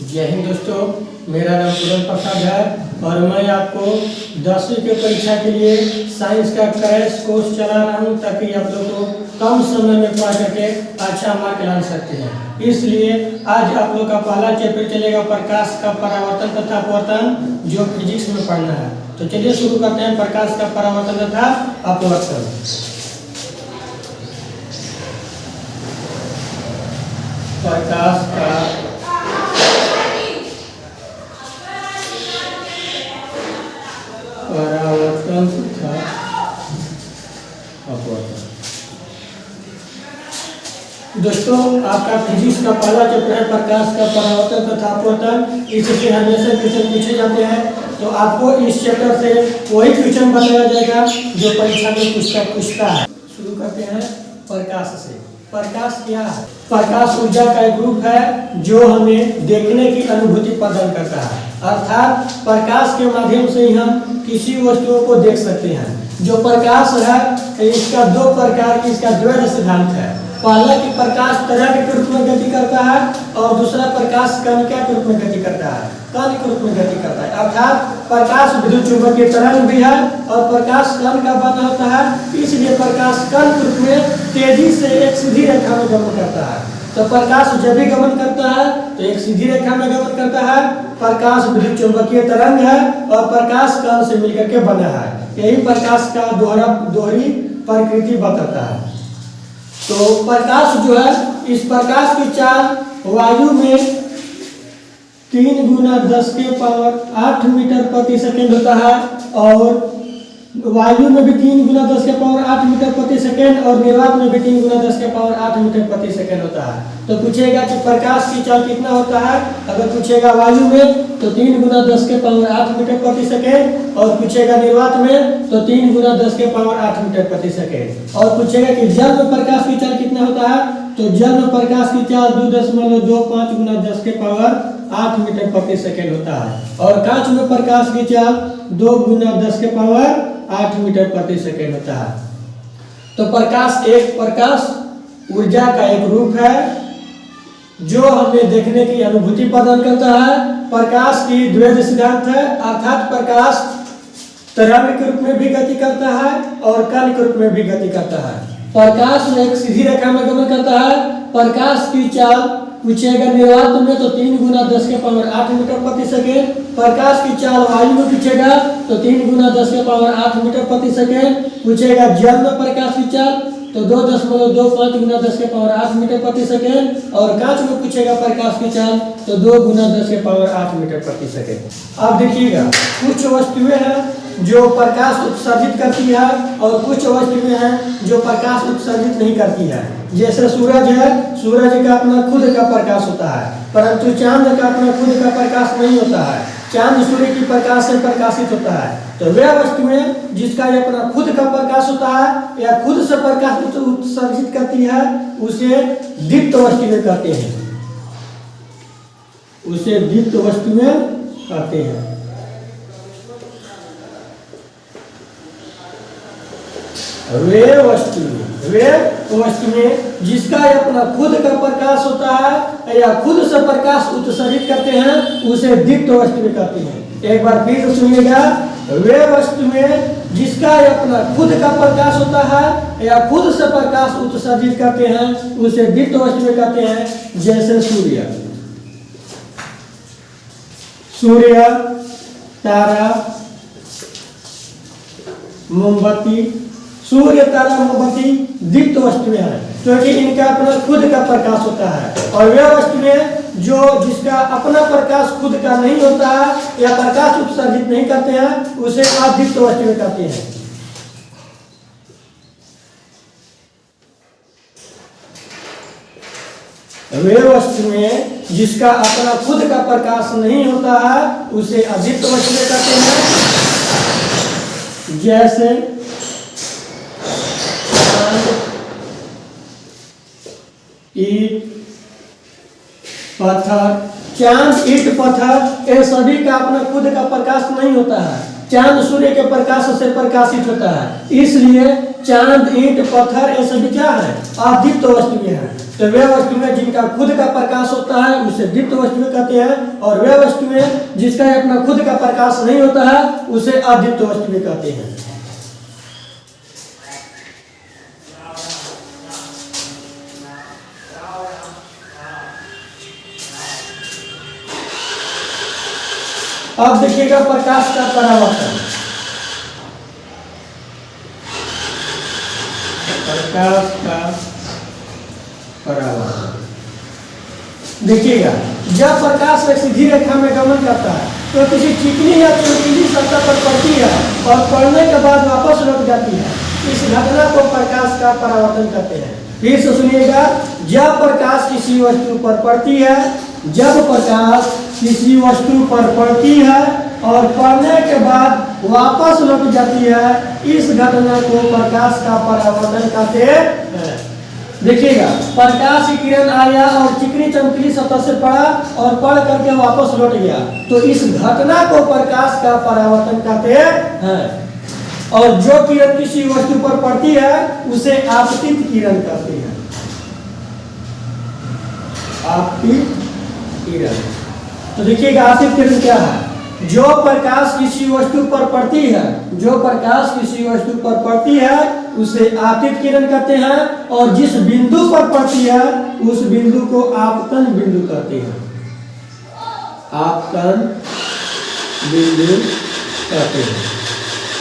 जय हिंद दोस्तों, मेरा नाम पूरन प्रसाद है और मैं आपको 10वीं की परीक्षा के लिए साइंस का क्रैश कोर्स चला रहा हूं ताकि आप लोग को कम समय में पढ़ करके अच्छा मार्क ला सकते हैं। इसलिए आज आप लोग का पहला चैप्टर चलेगा प्रकाश का परावर्तन तथा अपवर्तन, जो फिजिक्स में पढ़ना है। तो चलिए शुरू करते हैं प्रकाश का परावर्तन तथा अपवर्तन। प्रकाश का परावर्तन तथा अपवर्तन। दोस्तों, आपका फिजिक्स का पहला चैप्टर है प्रकाश का परावर्तन तथा अपवर्तन। इससे हमेशा क्वेश्चन पूछे जाते हैं, तो आपको इस चैप्टर से वही क्वेश्चन बताया जाएगा जो परीक्षा में पूछता है। शुरू करते हैं प्रकाश से। प्रकाश क्या है? प्रकाश ऊर्जा का एक रूप है जो हमें देखने की अनुभूति प्रदान करता है, अर्थात प्रकाश के माध्यम से ही हम किसी वस्तुओं को देख सकते हैं। जो प्रकाश है इसका दो प्रकार की इसका द्वैध सिद्धांत है। पहला कि प्रकाश तरंग के रूप में गति करता है और दूसरा प्रकाश कणिका के रूप में गति करता है, कण के रूप में गति करता है। अर्थात प्रकाश विद्युत चुंबकीय तरंग भी है और प्रकाश कण का बना होता है, इसलिए प्रकाश कण के रूप में तेजी से एक सीधी रेखा में गमन करता है। तो प्रकाश जब भी गमन करता है तो एक सीधी रेखा में गमन करता है। प्रकाश विद्युत चुंबकीय तरंग है और प्रकाश कण से मिलकर के बना है। यही प्रकाश का दोहरी प्रकृति बताता है। तो प्रकाश जो है, इस प्रकाश की चाल वायु में 3 × 10⁸ मीटर प्रति सेकेंड होता है और वायु में भी 3 × 10⁸ मीटर प्रति सेकेंड और निर्वात में भी 3 × 10⁸ मीटर प्रति सेकेंड होता है। तो पूछेगा कि प्रकाश की चाल कितना होता है। अगर पूछेगा वायु में तो 3 × 10⁸ मीटर प्रति सेकेंड और पूछेगा निर्वात में तो 3 × 10⁸ मीटर प्रति सेकेंड। और पूछेगा कि जल में प्रकाश की चाल कितना होता है, तो जल में प्रकाश की चाल 2.25 × 10⁸ मीटर प्रति सेकेंड होता है और कांच में प्रकाश की चाल 2 × 10⁸ मीटर प्रति सेकेंड होता है। तो प्रकाश ऊर्जा का एक रूप है जो हमें देखने की अनुभूति प्रदान करता है। प्रकाश की द्वैध सिद्धांत है, अर्थात प्रकाश तरंग के रूप में भी गति करता है और कण के रूप में भी गति करता है। प्रकाश में एक सीधी रेखा में गमन करता है। प्रकाश की चाल पूछेगा निर्वात में तो 3 × 10⁸ मीटर प्रति सेकेंड। प्रकाश की चाल वायु में पूछेगा तो 3 × 10⁸ मीटर प्रति सेकेंड। पूछेगा जल में प्रकाश की चाल तो 2.25 × 10⁸ मीटर प्रति सेकेंड और कांच में पूछेगा प्रकाश की चाल तो 2 × 10⁸ मीटर प्रति सेकेंड। अब देखिएगा, कुछ वस्तुएं हैं जो प्रकाश उत्सर्जित करती है और कुछ वस्तुएं हैं जो प्रकाश उत्सर्जित नहीं करती है। जैसे सूरज है, सूरज का अपना खुद का प्रकाश होता है, परंतु चांद का अपना खुद का प्रकाश नहीं होता है। चांद सूर्य की प्रकाश से प्रकाशित होता है। तो वह वस्तुएं जिसका अपना खुद का प्रकाश होता है या खुद से प्रकाश उत्सर्जित करती है उसे दीप्त वस्तुएं कहते हैं, उसे दीप्त वस्तुएं कहते हैं। वे वस्तुएं जिसका अपना खुद का प्रकाश होता है या खुद से प्रकाश उत्सर्जित करते हैं उसे दीप्त वस्तुएं कहते हैं। एक बार फिर सुनिएगा, वे वस्तुएं जिसका अपना खुद का प्रकाश होता है या खुद से प्रकाश उत्सर्जित करते हैं उसे दीप्त वस्तुएं कहते हैं। जैसे सूर्य, तारा, मोमबत्ती। सूर्य, तारा, मोमबत्ती दीप्त वस्तुएं हैं क्योंकि इनका अपना खुद का प्रकाश होता है। और वे वस्तुएं जिसका अपना प्रकाश खुद का नहीं होता है या प्रकाश उत्सर्जित नहीं करते हैं उसे अदीप्त वस्तुएं कहते हैं। वे वस्तुएं जिसका अपना खुद का प्रकाश नहीं होता है उसे अदीप्त वस्तुएं कहते हैं। जैसे ईट, पत्थर। चांद, ईट, पत्थर ये सभी का अपना खुद का प्रकाश नहीं होता है। चांद सूर्य के प्रकाश से प्रकाशित होता है, इसलिए चांद, ईंट, पत्थर, ये सभी क्या है? अदीप्त वस्तुएं हैं। तो वे वस्तुएं जिनका खुद का प्रकाश होता है उसे दीप्त वस्तुएं कहते हैं, और वे वस्तुएं जिसका अपना खुद का प्रकाश नहीं होता है उसे अदीप्त वस्तुएं कहते हैं। अब देखिएगा प्रकाश का परावर्तन। प्रकाश का परावर्तन देखिएगा, जब प्रकाश एक सीधी रेखा में गमन करता है तो किसी चिकनी या चमकीली सतह पर पड़ती है और पड़ने के बाद वापस लौट जाती है। इस घटना को प्रकाश का परावर्तन कहते हैं। फिर से सुनिएगा, जब प्रकाश किसी वस्तु पर पड़ती है, जब प्रकाश किसी वस्तु पर पड़ती है और पड़ने के बाद वापस लौट जाती है, इस घटना को प्रकाश का परावर्तन कहते हैं। देखिएगा, प्रकाश की किरण आया और चिकनी चमकीली सतह से पड़ा और पड़ करके वापस लौट गया, तो इस घटना को प्रकाश का परावर्तन कहते हैं। और जो किरण किसी वस्तु पर पड़ती है उसे आपतित किरण कहते हैं। आपतित किरण। तो देखिएगा, आपतित किरण क्या है? जो प्रकाश किसी वस्तु पर पड़ती है, जो प्रकाश किसी वस्तु पर पड़ती है उसे आपतित किरण कहते हैं, और जिस बिंदु पर पड़ती है उस बिंदु को आपतन बिंदु कहते हैं। आपतन बिंदु कहते हैं।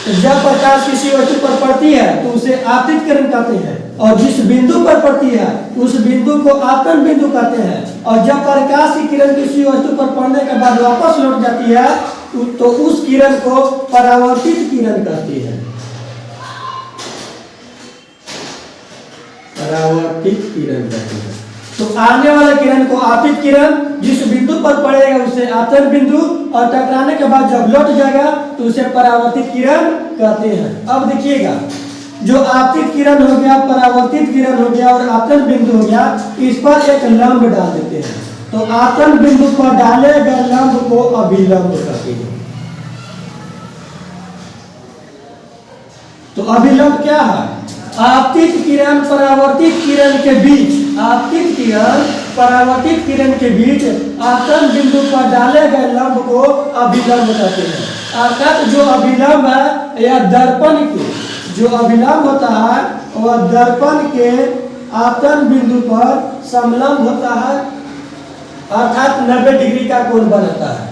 तो जब प्रकाश किसी वस्तु पर पड़ती है तो उसे आपतित किरण कहते हैं, और जिस बिंदु पर पड़ती है उस बिंदु को आपतन बिंदु कहते हैं। और जब प्रकाश की किरण किसी वस्तु पर पड़ने के बाद वापस लौट जाती है तो उस किरण को परावर्तित किरण कहते हैं। परावर्तित किरण कहते हैं। तो आने वाले किरण को आपतित किरण, जिस बिंदु पर पड़ेगा उसे आपतन बिंदु, और टकराने के बाद जब लौट जाएगा तो उसे परावर्तित किरण कहते हैं। अब देखिएगा, जो आपतित किरण हो गया, परावर्तित किरण हो गया और आपतन बिंदु हो गया, इस पर एक लंब डाल देते हैं। तो आपतन बिंदु पर डाले गए लंब को अभिलंब कहते हैं। तो अभिलंब क्या है? आपतित किरण परावर्तित किरण के बीच, आपतित किरण परावर्तित किरण के बीच आपतन बिंदु पर डाले गए लंब को अभिलंब कहते हैं। अर्थात जो अभिलंब है या दर्पण के, जो अभिलंब होता है वह दर्पण के आपतन बिंदु पर समलंब होता है, अर्थात 90 डिग्री का कोण बनाता है।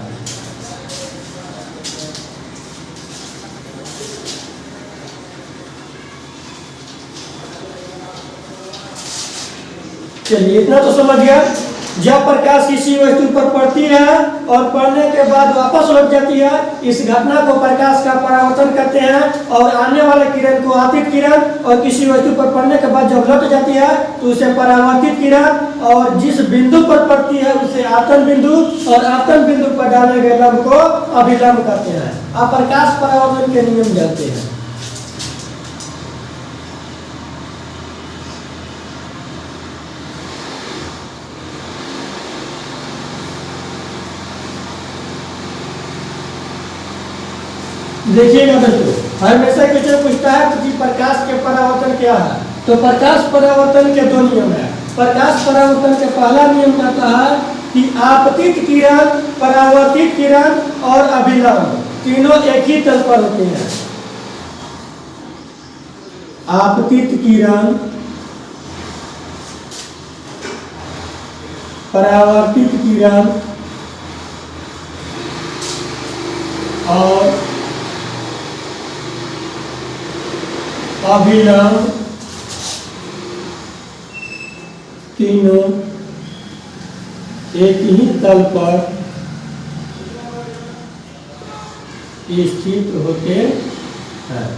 चलिए, इतना तो समझ गया। जब प्रकाश किसी वस्तु पर पड़ती है और पड़ने के बाद वापस लौट जाती है, इस घटना को प्रकाश का परावर्तन कहते हैं। और आने वाले किरण को आपतित किरण, और किसी वस्तु पर पड़ने के बाद जब लौट जाती है तो उसे परावर्तित किरण, और जिस बिंदु पर पड़ती है उसे आपतन बिंदु, और आपतन बिंदु पर डाले गए लंब को अभिलंब कहते हैं। आप प्रकाश परावर्तन के नियम जानते हैं। देखिएगा दोस्तों, हमेशा क्वेश्चन पूछता है कि प्रकाश के परावर्तन क्या है। तो प्रकाश परावर्तन के दो नियम है। प्रकाश परावर्तन के पहला नियम कहता है कि आपतित किरण, परावर्तित किरण और अभिलंब तीनों एक ही तल पर होते हैं। आपतित किरण, परावर्तित किरण और अभिलंब तीनों एक ही तल पर स्थित होते हैं।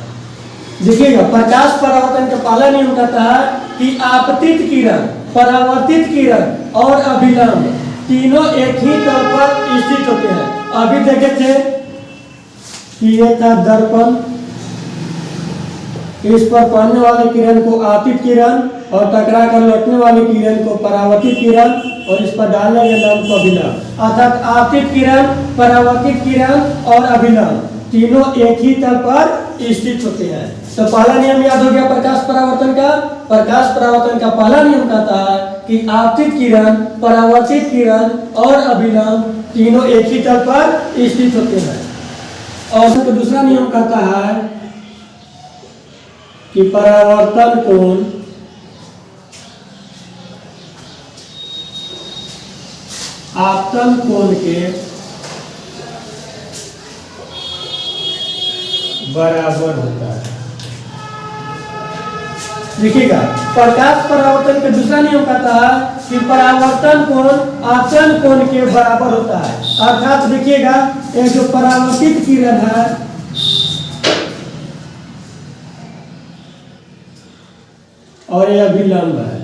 देखिएगा, प्रकाश परावर्तन का पहला नियम कहता है कि आपतित किरण, परावर्तित किरण और अभिलंब तीनों एक ही तल पर स्थित होते हैं। अभी देखे थे कि ये था दर्पण, इस पर पड़ने वाली किरण को आपतित किरण और टकरा कर लौटने वाली किरण को परावर्तित किरण, और इस पर डालने गए लंब को अभिलंब। अर्थात आपतित किरण, परावर्तित किरण और अभिलंब तीनों एक ही तल पर स्थित होते हैं। तो पहला नियम याद हो गया प्रकाश परावर्तन का। प्रकाश परावर्तन का पहला नियम कहता है कि आपतित किरण, परावर्तित किरण और अभिलंब तीनों एक ही तल पर स्थित होते हैं। और तो दूसरा नियम कहता है कि परावर्तन कोण आपतन कोण के बराबर होता है। देखिएगा, प्रकाश परावर्तन के दूसरा नियम कहता है कि परावर्तन कोण आपतन कोण के बराबर होता है। अर्थात देखिएगा, ये जो परावर्तित किरण है और यह अभिलंब है,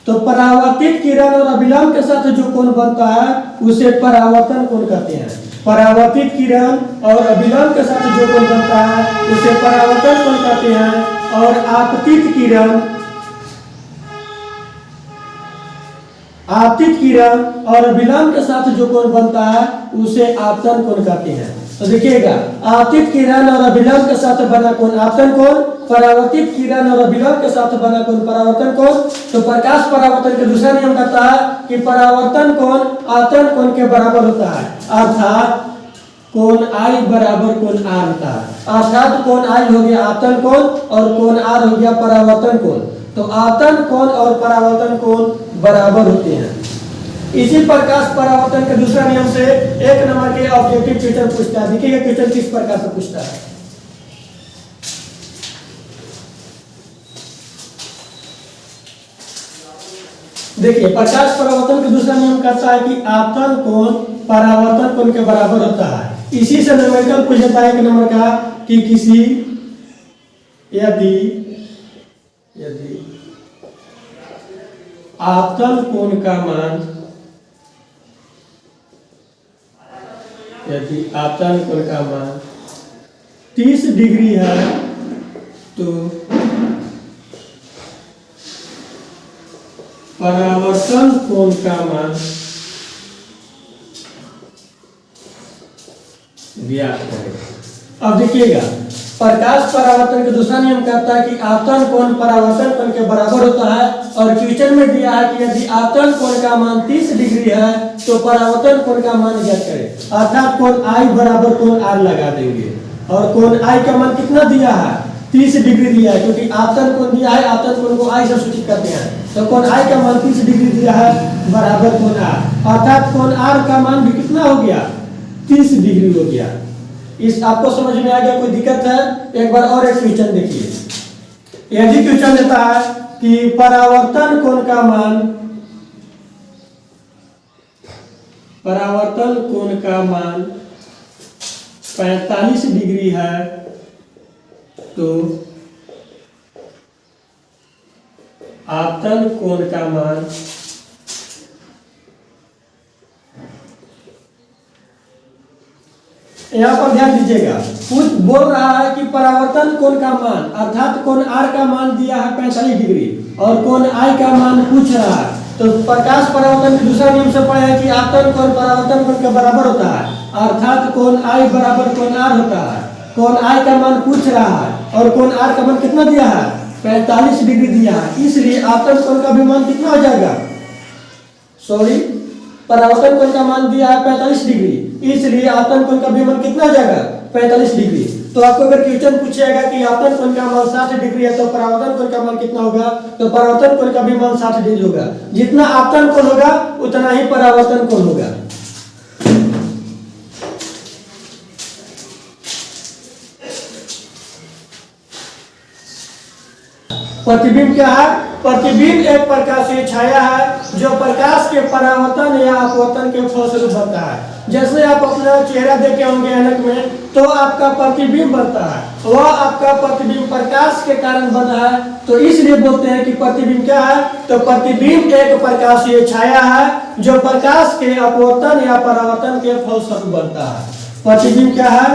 तो परावर्तित किरण और अभिलंब के साथ जो कोण बनता है उसे परावर्तन कोण कहते हैं। परावर्तित किरण और अभिलंब के साथ जो कोण बनता है उसे परावर्तन कोण कहते हैं। और आपतित किरण और अभिलंब के साथ जो कोण बनता है उसे आपतन कोण कहते हैं। तो देखिएगा, आपतित किरण और अभिलंब के साथ बना कोण आपतन कोण, परावर्तित किरण और अभिलंब के साथ बना कोण परावर्तन कोण। तो प्रकाश परावर्तन के दूसरा नियम कहता है कि परावर्तन कोण आपतन कोण के बराबर होता है। अर्थात कोण आई बराबर कोण आर होता है। अर्थात कोण आई हो गया आपतन कोण और कोण आर हो गया परावर्तन कोण। तो आपतन कोण और परावर्तन कोण बराबर होते हैं। इसी प्रकाश परावर्तन के दूसरा नियम से एक नंबर के ऑब्जेक्टिव क्वेश्चन पूछता है। देखिए क्वेश्चन किस प्रकार से पूछता है। देखिए, प्रकाश परावर्तन के दूसरा नियम कहता है कि आपतन कोण परावर्तन कोण के बराबर होता है। इसी से न्यूमेरिकल पूछ जाता है एक नंबर का कि किसी यदि आपतन कोण का मान 30 डिग्री है तो परावर्तन कोण का मान ज्ञात करें। अब देखिएगा, प्रकाश परावर्तन का दूसरा नियम कहता है कि आपतन कोण परावर्तन कोण के बराबर होता है। और क्वेश्चन में दिया है कि यदि आपतन कोण का मान 30 डिग्री है तो परावर्तन कोण का मान ज्ञात करें। अर्थात कोण आई बराबर कोण आर लगा देंगे। और कोण आई का मान कितना दिया है? 30 डिग्री दिया है, क्योंकि आपतन कोण दिया है, आपतन कोण को आई से सूचित करते हैं। तो कोण आई का मान 30 डिग्री दिया है बराबर कोण आर। अर्थात कोण आर का मान भी कितना हो गया? 30 डिग्री हो गया। इस आपको समझ में आ गया? कोई दिक्कत है? एक बार और एक क्वेश्चन देखिए। यदि क्वेश्चन देता है कि परावर्तन कोण का मान 45 डिग्री है तो आपतन कोण का मान यहाँ पर ध्यान दीजिएगा, कुछ बोल रहा है कि परावर्तन कोण का मान अर्थात कोण आर का मान दिया है 45 डिग्री और कोण आई का मान पूछ रहा है। तो प्रकाश परावर्तन के दूसरा नियम से पढ़े है कि आपतन कोण परावर्तन कोण के बराबर होता है। अर्थात कोण आई बराबर कोण आर होता है। कोण आई का मान पूछ रहा है और कोण आर का मान कितना दिया है? 45 डिग्री दिया है। इसलिए आपतन कोण का भी मान कितना हो जाएगा? परावर्तन कोण का मान दिया है 45 डिग्री, इसलिए आपतन कोण का भी मान कितना हो जाएगा? 45 डिग्री। तो आपको अगर क्वेश्चन पूछेगा कि आपतन कोण का मान 60 डिग्री है तो परावर्तन कोण का मान कितना होगा? तो परावर्तन कोण का भी मान 60 डिग्री होगा। जितना आपतन कोण होगा उतना ही परावर्तन कोण होगा। प्रतिबिंब क्या है? प्रतिबिंब एक प्रकाशीय छाया है जो प्रकाश के परावर्तन या अपवर्तन के फलस्वरूप बनता है। जैसे आप अपना चेहरा देखे होंगे ऐनक में तो आपका प्रतिबिंब बनता है, वह आपका प्रतिबिंब प्रकाश के कारण बना है। तो इसलिए बोलते हैं कि प्रतिबिंब क्या है? तो प्रतिबिंब एक प्रकाशीय छाया है जो प्रकाश के अपवर्तन या परावर्तन के फलस्वरूप बनता है। प्रतिबिंब क्या है?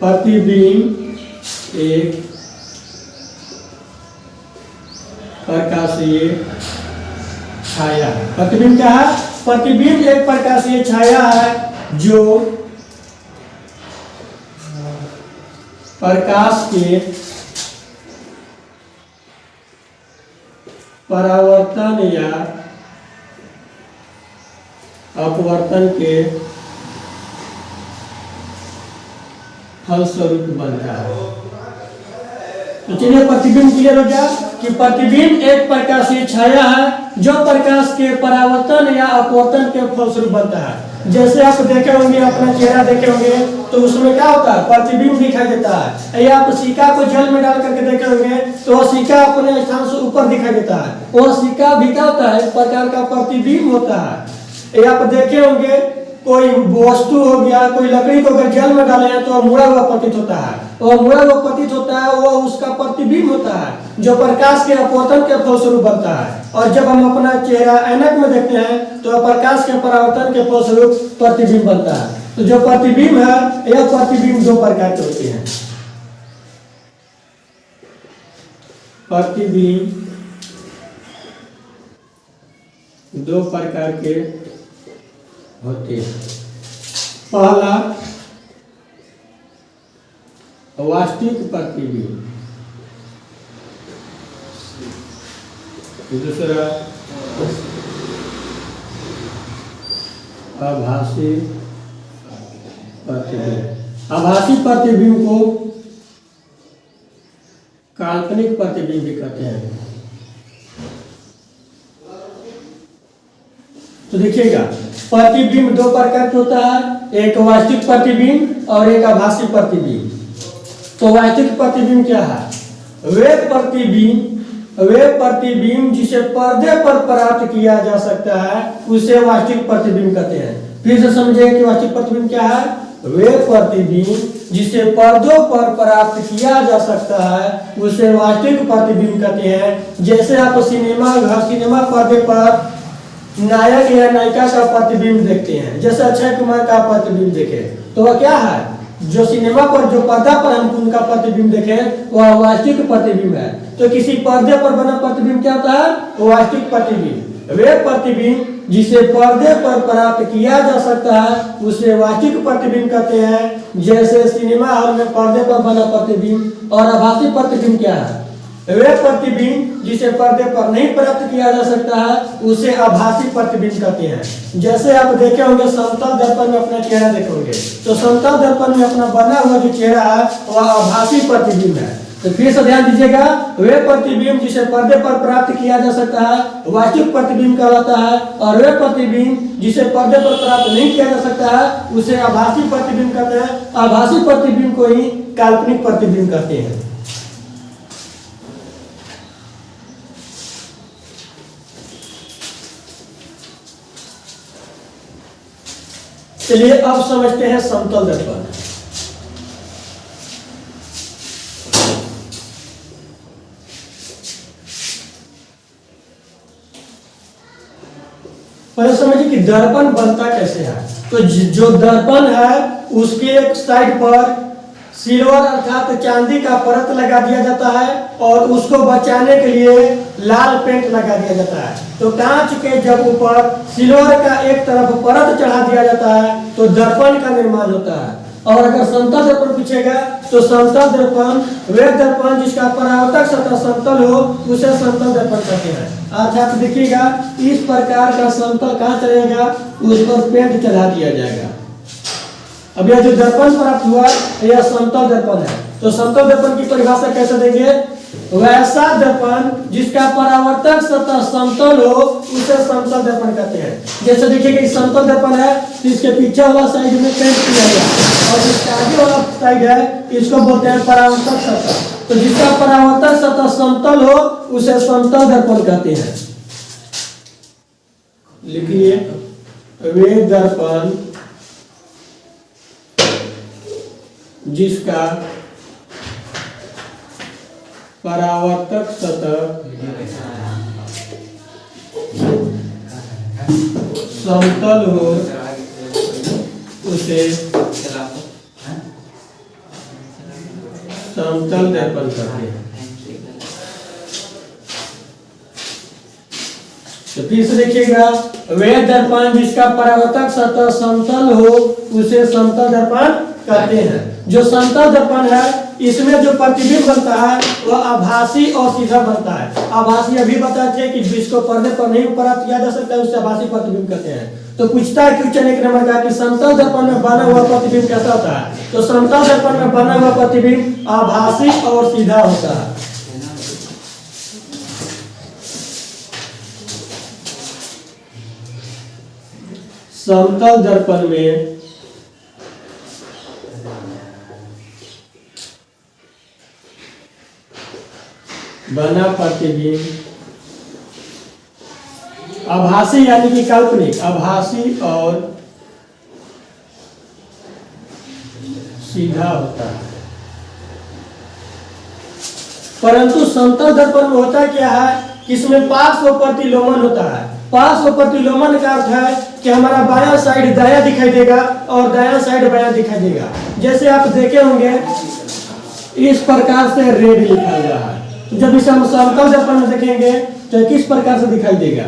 प्रतिबिंब एक प्रकाशीय छाया। प्रतिबिंब क्या है? प्रतिबिंब एक प्रकाशीय छाया है जो प्रकाश के परावर्तन या अपवर्तन के फलस्वरूप बनता है। तो चलिए प्रतिबिंब क्लियर हो गया कि प्रतिबिंब एक प्रकाशीय छाया है जो प्रकाश के परावर्तन या अपवर्तन के फलस्वरूप बनता है। जैसे आप देखे होंगे, अपना चेहरा देखे होंगे तो उसमें क्या होता है, प्रतिबिंब दिखाई देता है। या आप सिक्का को जल में डाल करके देखे होंगे तो वह सिक्का अपने स्थान से ऊपर दिखाई देता है, वह सिक्का भी क्या होता है, एक प्रकार का प्रतिबिंब होता है। या आप देखे होंगे कोई वस्तु हो गया, कोई लकड़ी को अगर जल में डाले हैं तो मुड़ा हुआ प्रतीत होता है, और मुड़ा हुआ प्रतीत होता है वो उसका प्रतिबिंब होता है जो प्रकाश के अपवर्तन के फलस्वरूप बनता है। और जब हम अपना चेहरा ऐनक में देखते हैं तो प्रकाश के परावर्तन के फलस्वरूप प्रतिबिंब बनता है। तो जो प्रतिबिंब है, यह प्रतिबिंब दो प्रकार के होते हैं। प्रतिबिंब दो प्रकार के होते हैं। पहला वास्तविक प्रतिबिंब, दूसरा आभासी प्रतिबिंब। आभासी प्रतिबिंब को काल्पनिक प्रतिबिंब भी कहते हैं। तो देखिएगा, प्रतिबिंब दो प्रकार का होता है, एक वास्तविक प्रतिबिंब और एक आभासी प्रतिबिंब। तो वास्तविक प्रतिबिंब क्या है, वे प्रतिबिंब जिसे पर्दे पर प्राप्त किया जा सकता है उसे वास्तविक प्रतिबिंब कहते हैं। फिर से समझिए कि वास्तविक प्रतिबिंब क्या है, वे प्रतिबिंब जिसे पर्दों पर प्राप्त किया जा सकता है उसे वास्तविक प्रतिबिंब कहते हैं। जैसे आप सिनेमा पर्दे पर नायक या नायिका का प्रतिबिंब देखते हैं, जैसे अक्षय कुमार का प्रतिबिंब देखे तो वह क्या है, जो सिनेमा पर जो पर्दा पर हम उनका प्रतिबिंब देखे वह वास्तविक प्रतिबिंब है। तो किसी पर्दे पर बना प्रतिबिंब क्या होता है, वास्तविक प्रतिबिंब। वे प्रतिबिंब जिसे पर्दे पर प्राप्त किया जा सकता है उसे वास्तविक प्रतिबिंब कहते हैं। जैसे सिनेमा हॉल में पर्दे पर बना प्रतिबिंब। और आभासी प्रतिबिंब क्या है, वे प्रतिबिंब जिसे पर्दे पर नहीं प्राप्त किया जा सकता है उसे आभासी प्रतिबिंब कहते हैं। जैसे आप देखे होंगे समतल दर्पण में अपना चेहरा देखोगे तो समतल दर्पण में अपना बना हुआ जो चेहरा है वह आभासी प्रतिबिंब है। तो फिर से ध्यान दीजिएगा, वे प्रतिबिंब जिसे पर्दे पर प्राप्त किया जा सकता है वास्तविक प्रतिबिंब कहलाता है, और वे प्रतिबिंब जिसे पर्दे पर प्राप्त नहीं किया जा सकता है उसे आभासी प्रतिबिंब कहते हैं। आभासी प्रतिबिंब को ही काल्पनिक प्रतिबिंब कहते हैं। चलिए अब समझते हैं समतल दर्पण। पहले समझिए कि दर्पण बनता कैसे है। तो जो दर्पण है उसके एक साइड पर सिल्वर अर्थात चांदी का परत लगा दिया जाता है और उसको बचाने के लिए लाल पेंट लगा दिया जाता है। तो कांच के जब ऊपर सिल्वर का एक तरफ परत चढ़ा दिया जाता है तो दर्पण का निर्माण होता है। और अगर समतल दर्पण पूछेगा तो समतल दर्पण वे दर्पण जिसका परावर्तक सतह समतल हो उसे समतल दर्पण कहते हैं। अर्थात देखिएगा इस प्रकार का समतल कांच रहेगा, उस पर पेंट चढ़ा दिया जाएगा। अब यह जो दर्पण प्राप्त हुआ यह समतल दर्पण है। तो समतल दर्पण की परिभाषा कैसे देंगे, वैसा दर्पण जिसका परावर्तक सतह समतल हो उसे समतल दर्पण कहते हैं। जैसे देखिएगा इस समतल दर्पण है तो इसके पीछे वाला साइड में पेंट किया गया और जिसका आगे वाला साइड है इसको बोलते हैं परावर्तक सतह। तो जिसका परावर्तक सतह समतल हो उसे समतल दर्पण कहते हैं। लिखिए, वे दर्पण जिसका परावर्तक सतह समतल हो उसे समतल दर्पण कहते हैं। तो फिर से देखिएगा, वे दर्पण जिसका परावर्तक सतह समतल हो उसे समतल दर्पण कहते हैं। जो समतल दर्पण है इसमें जो प्रतिबिंब बनता है वह आभासी और सीधा बनता है। आभासी अभी बताए थे कि जिसको पर्दे पर नहीं प्राप्त किया जा सकता है उसे आभासी प्रतिबिंब कहते हैं। तो पूछता है क्वेश्चन 1 नंबर का कि समतल दर्पण में बना हुआ प्रतिबिंब कैसा होता है। तो समतल दर्पण में बना हुआ प्रतिबिंब आभासी और सीधा होता है। समतल दर्पण में बना प्रतिबिंब आभासी यानी कि काल्पनिक, आभासी और सीधा होता है। परंतु समतल दर्पण में होता क्या है कि इसमें पार्श्व प्रतिलोमन होता है। पार्श्व प्रतिलोमन का अर्थ है कि हमारा बायां साइड दायां दिखाई देगा और दायां साइड बायां दिखाई देगा। जैसे आप देखे होंगे इस प्रकार से रेड लिखा हुआ है, जब इसे हम समतल दर्पण में देखेंगे तो किस प्रकार से दिखाई देगा,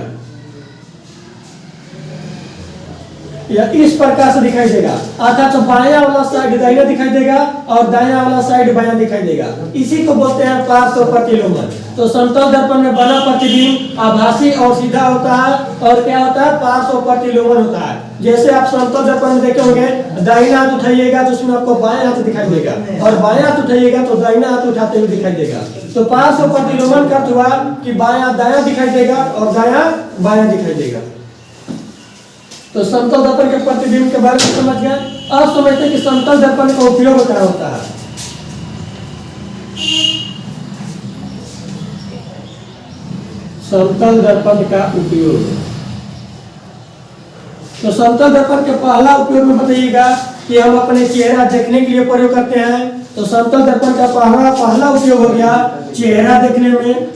या इस प्रकार से दिखाई देगा। अर्थात तो बायां वाला साइड दाहिना दिखाई देगा और दायां वाला साइड बायां दिखाई देगा। इसी को बोलते हैं पार्श्व प्रतिलोमन। तो समतल दर्पण में बना प्रतिबिंब आभासी और सीधा होता है, और क्या होता है, पार्श्व प्रतिलोमन होता है। जैसे आप समतल दर्पण में देखे होंगे, दाहिना हाथ उठाइएगा तो उसमें आपको बायां हाथ दिखाई देगा, और बायां हाथ उठाइएगा तो दाहिना हाथ उठाते हुए दिखाई देगा। तो पार्श्व प्रतिलोमन का अर्थ हुआ कि बायां दायां दिखाई देगा और दायां बायां दिखाई देगा। तो समतल दर्पण के प्रतिबिंब के बारे में समझ गए। अब समझते हैं कि समतल दर्पण का उपयोग क्या होता है। समतल दर्पण का उपयोग, तो समतल दर्पण के पहला उपयोग में बताइएगा कि हम अपने चेहरा देखने के लिए प्रयोग करते हैं। तो समतल दर्पण का पहला उपयोग हो गया चेहरा देखने में।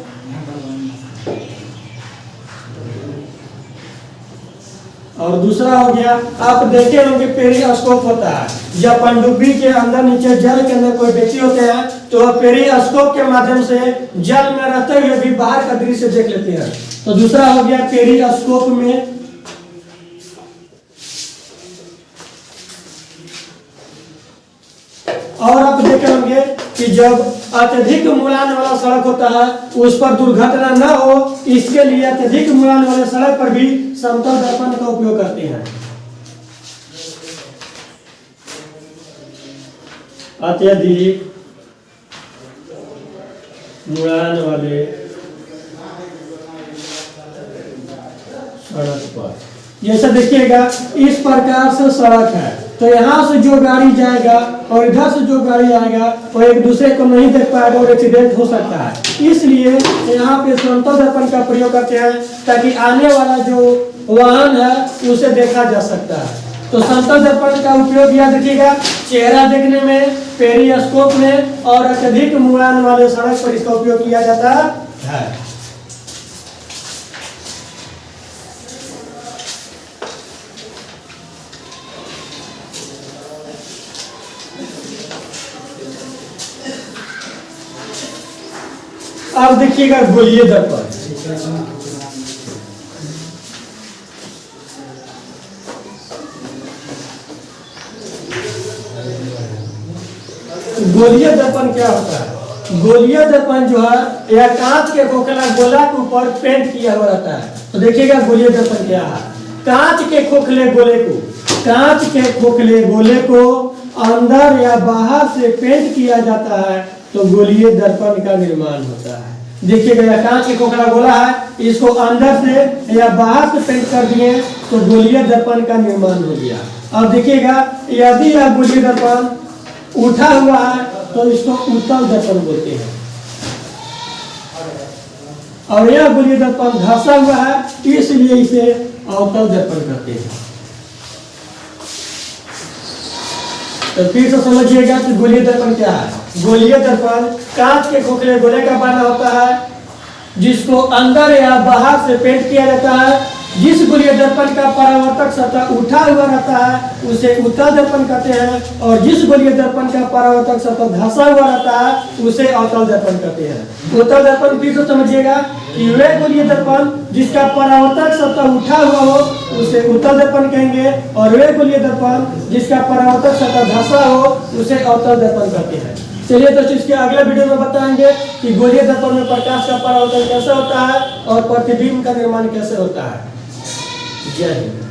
और दूसरा हो गया, आप देखे होंगे पेरिस्कोप होता है। जब पनडुब्बी के अंदर नीचे जल के अंदर कोई व्यक्ति होते हैं तो वह पेरिस्कोप के माध्यम से जल में रहते हुए भी बाहर का दृश्य देख लेते हैं। तो दूसरा हो गया पेरिस्कोप में। और आप देखे होंगे कि जब अत्यधिक मुड़ान वाला सड़क होता है उस पर दुर्घटना न हो, इसके लिए अत्यधिक मुड़ान वाले सड़क पर भी समतल दर्पण का उपयोग करते हैं। अत्यधिक मुड़ान वाले सड़क पर, जैसा देखिएगा इस प्रकार से सड़क है, तो यहाँ से जो गाड़ी जाएगा और इधर से जो गाड़ी आएगा वो एक दूसरे को नहीं देख पाएगा और एक्सीडेंट हो सकता है। इसलिए यहाँ पे समतल दर्पण का प्रयोग करते हैं ताकि आने वाला जो वाहन है उसे देखा जा सकता है। तो समतल दर्पण का उपयोग याद रखिएगा चेहरा देखने में, पेरिस्कोप में और अत्यधिक मुड़ान वाले सड़क पर इसका उपयोग किया जाता है। अब देखिएगा गोलीय दर्पण। गोलीय दर्पण क्या होता है? गोलीय दर्पण जो है यह कांच के खोखला गोला के ऊपर पेंट किया हुआ रहता है। तो देखिएगा गोलीय दर्पण क्या है। कांच के खोखले गोले को अंदर या बाहर से पेंट किया जाता है तो गोलीय दर्पण का निर्माण होता है। देखिएगा यह कांच के खोखला गोला है, इसको अंदर से या बाहर से पेंट कर दिए तो गोलीय दर्पण का निर्माण हो गया। अब देखिएगा यदि यह गोलीय दर्पण उठा हुआ है तो इसको उत्तल दर्पण बोलते हैं, और यह गोलीय दर्पण धंसा हुआ है इसलिए इसे अवतल दर्पण कहते हैं। तो फिर से समझिएगा कि गोलीय दर्पण क्या है। गोलीय दर्पण कांच के खोखले गोले का बना होता है जिसको अंदर या बाहर से पेंट किया जाता है। जिस गोलीय दर्पण का परावर्तक सतह उठा हुआ रहता है उसे उत्तल दर्पण कहते हैं, और जिस गोलीय दर्पण का परावर्तक सतह धंसा हुआ रहता है उसे अवतल दर्पण कहते हैं। उत्तल दर्पण फिर से समझिएगा कि वे गोलीय दर्पण जिसका परावर्तक सतह उठा हुआ हो उसे उत्तल दर्पण कहेंगे, और वे गोलीय दर्पण जिसका परावर्तक सतह धंसा हो उसे अवतल दर्पण कहते हैं। चलिए दोस्तों, इसके अगले वीडियो में बताएंगे कि गोलीय दर्पण में प्रकाश का परावर्तन कैसे होता है और प्रतिबिंब का निर्माण कैसे होता है। जय हिंद।